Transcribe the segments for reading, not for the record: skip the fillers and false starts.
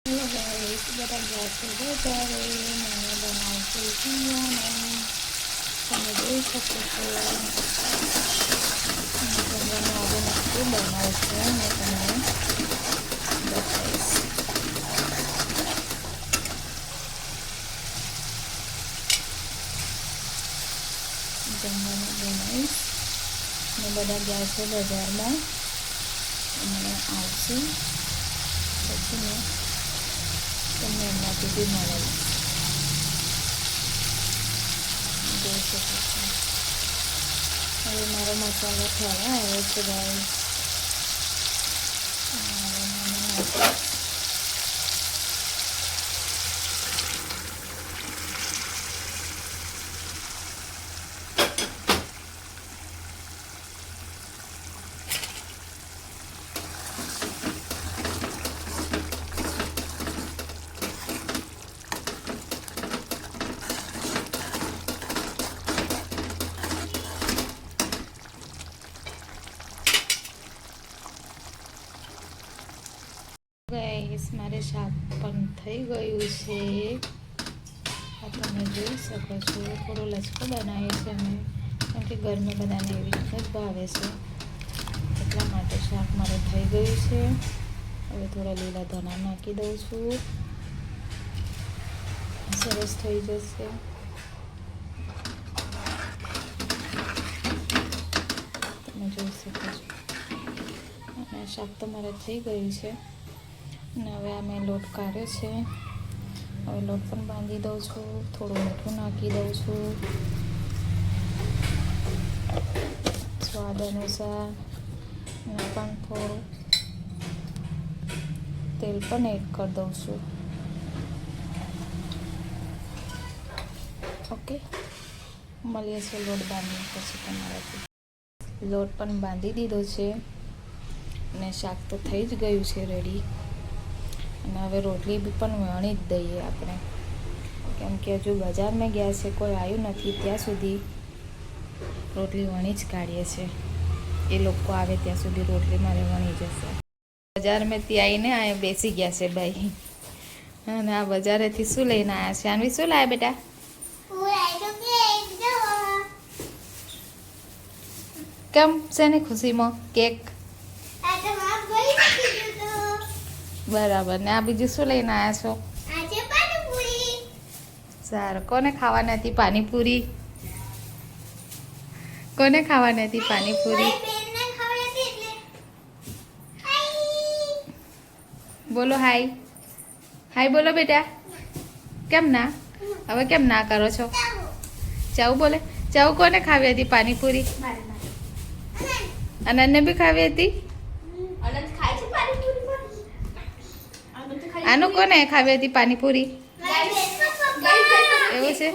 Hello guys, बता gas हो जाए मैंने बनाई थी તમે જોઈ શકો છો જમવાનું આજે નક્કી બનાવું છું મેં તમને બતાવીશ. જમવાનું બનાવીશ ને બધા ગયા છે બજારમાં અને આવશે પછી મેં તમને એમનાથી બી મળીશ. જોઈ શકો છો હવે મારો મસાલો થવા આવ્યો છે ગાઈસ. ગાઈસ મારે શાક પણ થઈ ગયું છે. આ તમે જોઈ શકો છો થોડો લચકો બનાવ્યો છે અમે કેમ કે ઘરમાં બધાને એવી રીતે જ ભાવે છે એટલા માટે શાક મારે થઈ ગયું છે. હવે થોડા લીલા ધાણા નાખી દઉં છું, સરસ થઈ જશે. તમે જોઈ શકો છો અને શાક તો મારે થઈ ગયું છે અને હવે આ મેં લોટ કાઢ્યો છે. હવે લોટ પણ બાંધી દઉં છું, થોડું મીઠું નાખી દઉં છું, સ્વાદ અનુસાર અને પણ થોડું તેલ પણ એડ કરી દઉં છું. ઓકે, મળીએ છીએ લોટ બાંધીને પછી તમારાથી. લોટ પણ બાંધી દીધો છે અને શાક તો થઈ જ ગયું છે રેડી. અને હવે રોટલી પણ વણી જ દઈએ આપણે કેમ કે હજુ બજારમાં ગયા છે, કોઈ આવ્યું નથી ત્યાં સુધી રોટલી વણી જ કાઢીએ છીએ. એ લોકો આવે ત્યાં સુધી રોટલી મારે વણી જશે. બજારમાં ત્યાં આવીને બેસી ગયા છે ભાઈ. અને આ બજારેથી શું લઈને આવ્યા છે? આનવી શું લાવ્યા બેટા? કેમ છે ને ખુશીમાં કેક? બરાબર. ને આ બીજું શું લઈને આવ્યા છો? સારું. કોને ખાવાની હતી પાણીપુરી? કોને ખાવાની હતી પાણીપુરી? બોલો હાય. હાય બોલો બેટા. કેમ ના? હવે કેમ ના કરો છો? ચાઉ બોલે. ચાઉ કોને ખાવી હતી પાણીપુરી? અનન્યને બી ખાવી હતી? આનું કોને ખાવી હતી પાણીપુરી? એવું છે?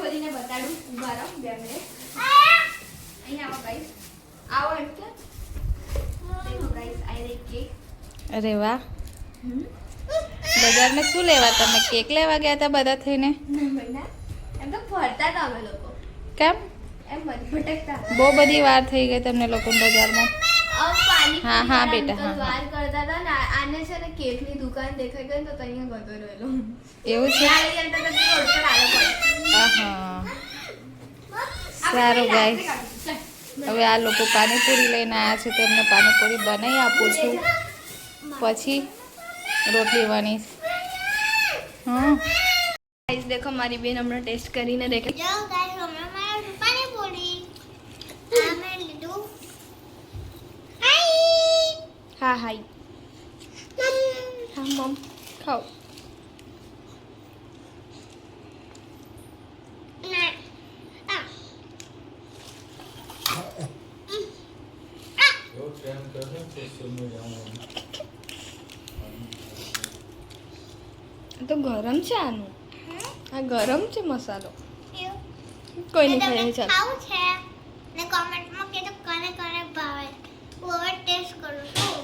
અરે વાહ. બજારમાં શું લેવા? તમે કેક લેવા ગયા હતા બધા થઈને? કેમ? બહુ બધી વાર થઈ ગઈ તમને લોકો બજારમાં. હા હા બેટા હા. વાર કરતા હતા ને આને છે ને કેકની દુકાન દેખાઈ ગઈ તો અહીંયા ગતો રહેલો. એવું છે? હા. સારું ગાઈસ. હવે આ લોકો પાણીપુરી લઈને આવ્યા છે તો એમને પાણીપુરી બનાવી આપું છું, પછી રોટલી વણીશ. હા ગાઈસ દેખો મારી બેન હમણાં ટેસ્ટ કરીને દેખે. હા હાય. હા મમ ખાઓ. તો ગરમ છે આનું. આ ગરમ છે મસાલો. કોઈ નહીં ખાય ચાલ. ખાવું છે ને કોમેન્ટમાં કહેજો કોને કોને ભાવે. હું હવે ટેસ્ટ કરું છું.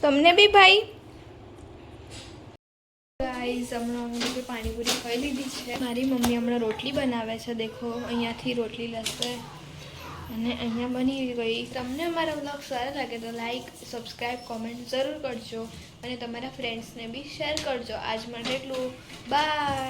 તમને બી ભાઈ? ગાઈસ હમણાં અમે પાણીપુરી ખાઈ લીધી છે. મારી મમ્મી હમણાં રોટલી બનાવે છે. દેખો અહીંયાથી રોટલી લેશે અને અહીંયા બની ગઈ. તમને અમારા વ્લોગ સારા લાગે તો લાઈક સબસ્ક્રાઈબ કોમેન્ટ જરૂર કરજો અને તમારા ફ્રેન્ડ્સને બી શેર કરજો. આજ માટે એટલું. બાય.